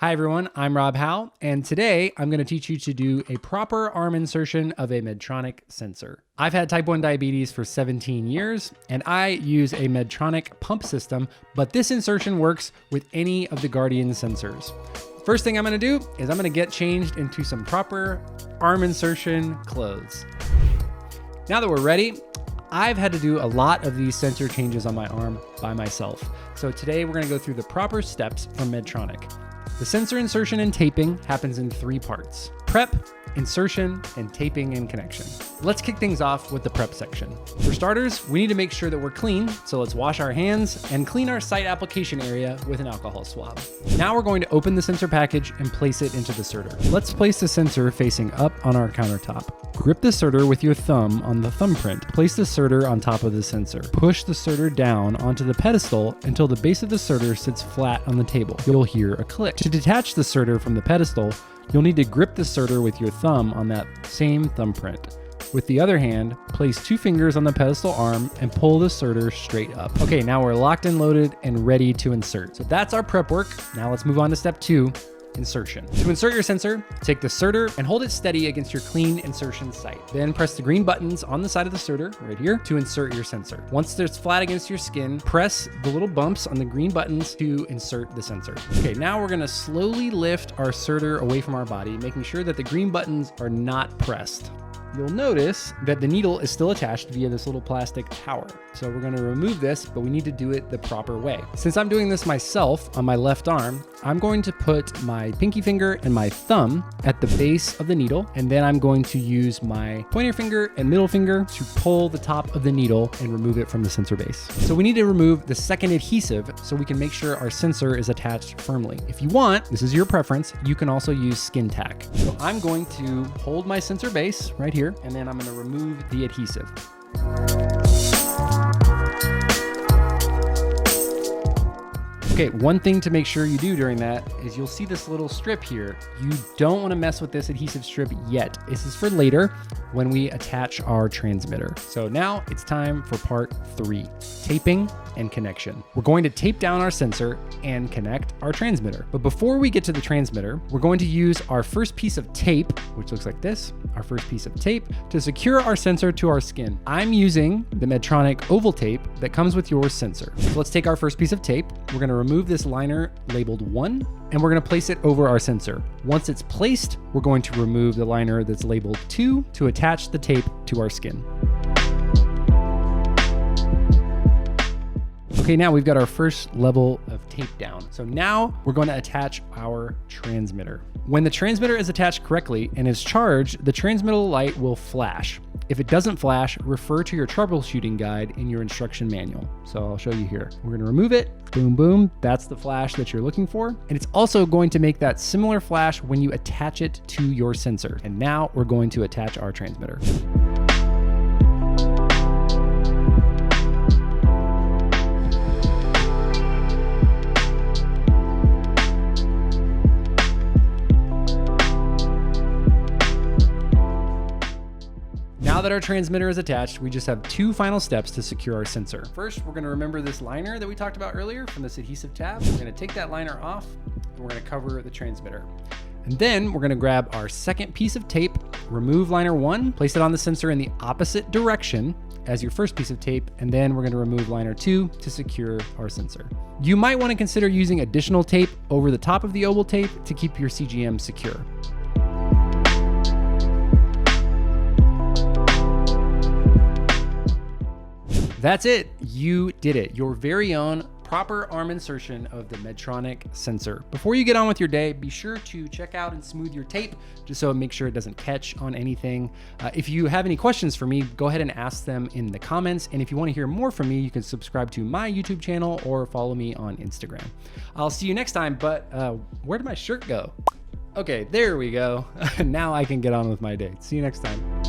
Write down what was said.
Hi everyone, I'm Rob Howe, and today I'm going to teach you to do a proper arm insertion of a Medtronic sensor. I've had type 1 diabetes for 17 years, and I use a Medtronic pump system, but this insertion works with any of the Guardian sensors. First thing I'm going to do is I'm going to get changed into some proper arm insertion clothes. Now that we're ready, I've had to do a lot of these sensor changes on my arm by myself. So today we're going to go through the proper steps from Medtronic. The sensor insertion and taping happens in 3 parts: prep, insertion, and taping and connection. Let's kick things off with the prep section. For starters, we need to make sure that we're clean, so let's wash our hands and clean our site application area with an alcohol swab. Now we're going to open the sensor package and place it into the inserter. Let's place the sensor facing up on our countertop. Grip the inserter with your thumb on the thumbprint. Place the inserter on top of the sensor. Push the inserter down onto the pedestal until the base of the inserter sits flat on the table. You'll hear a click. To detach the inserter from the pedestal, you'll need to grip the inserter with your thumb on that same thumbprint. With the other hand, place 2 fingers on the pedestal arm and pull the inserter straight up. Okay, now we're locked and loaded and ready to insert. So that's our prep work. Now let's move on to step 2. Insertion. To insert your sensor, take the inserter and hold it steady against your clean insertion site. Then press the green buttons on the side of the inserter, right here, to insert your sensor. Once it's flat against your skin, press the little bumps on the green buttons to insert the sensor. Okay, now we're gonna slowly lift our inserter away from our body, making sure that the green buttons are not pressed. You'll notice that the needle is still attached via this little plastic tower. So we're going to remove this, but we need to do it the proper way. Since I'm doing this myself on my left arm, I'm going to put my pinky finger and my thumb at the base of the needle, and then I'm going to use my pointer finger and middle finger to pull the top of the needle and remove it from the sensor base. So we need to remove the second adhesive so we can make sure our sensor is attached firmly. If you want, this is your preference, you can also use skin tack. So I'm going to hold my sensor base right here, and then I'm going to remove the adhesive. Okay, one thing to make sure you do during that is you'll see this little strip here. You don't want to mess with this adhesive strip yet. This is for later when we attach our transmitter. So now it's time for part 3, taping and connection. We're going to tape down our sensor and connect our transmitter. But before we get to the transmitter, we're going to use our first piece of tape, which looks like this, our first piece of tape, to secure our sensor to our skin. I'm using the Medtronic oval tape that comes with your sensor. So let's take our first piece of tape. We're going to remove this liner labeled 1, and we're going to place it over our sensor. Once it's placed, we're going to remove the liner that's labeled 2 to attach the tape to our skin. Okay, now we've got our first level of tape down. So now we're going to attach our transmitter. When the transmitter is attached correctly and is charged, the transmitter light will flash. If it doesn't flash, refer to your troubleshooting guide in your instruction manual. So I'll show you here. We're going to remove it. Boom, boom. That's the flash that you're looking for. And it's also going to make that similar flash when you attach it to your sensor. And now we're going to attach our transmitter. Now that our transmitter is attached, we just have 2 final steps to secure our sensor. First, we're going to remember this liner that we talked about earlier from this adhesive tab. We're going to take that liner off and we're going to cover the transmitter. And then we're going to grab our second piece of tape, remove liner 1, place it on the sensor in the opposite direction as your first piece of tape, and then we're going to remove liner 2 to secure our sensor. You might want to consider using additional tape over the top of the oval tape to keep your CGM secure. That's it. You did it. Your very own proper arm insertion of the Medtronic sensor. Before you get on with your day, be sure to check out and smooth your tape just so make sure it doesn't catch on anything. If you have any questions for me, go ahead and ask them in the comments. And if you want to hear more from me, you can subscribe to my YouTube channel or follow me on Instagram. I'll see you next time, but where did my shirt go? Okay, there we go. Now I can get on with my day. See you next time.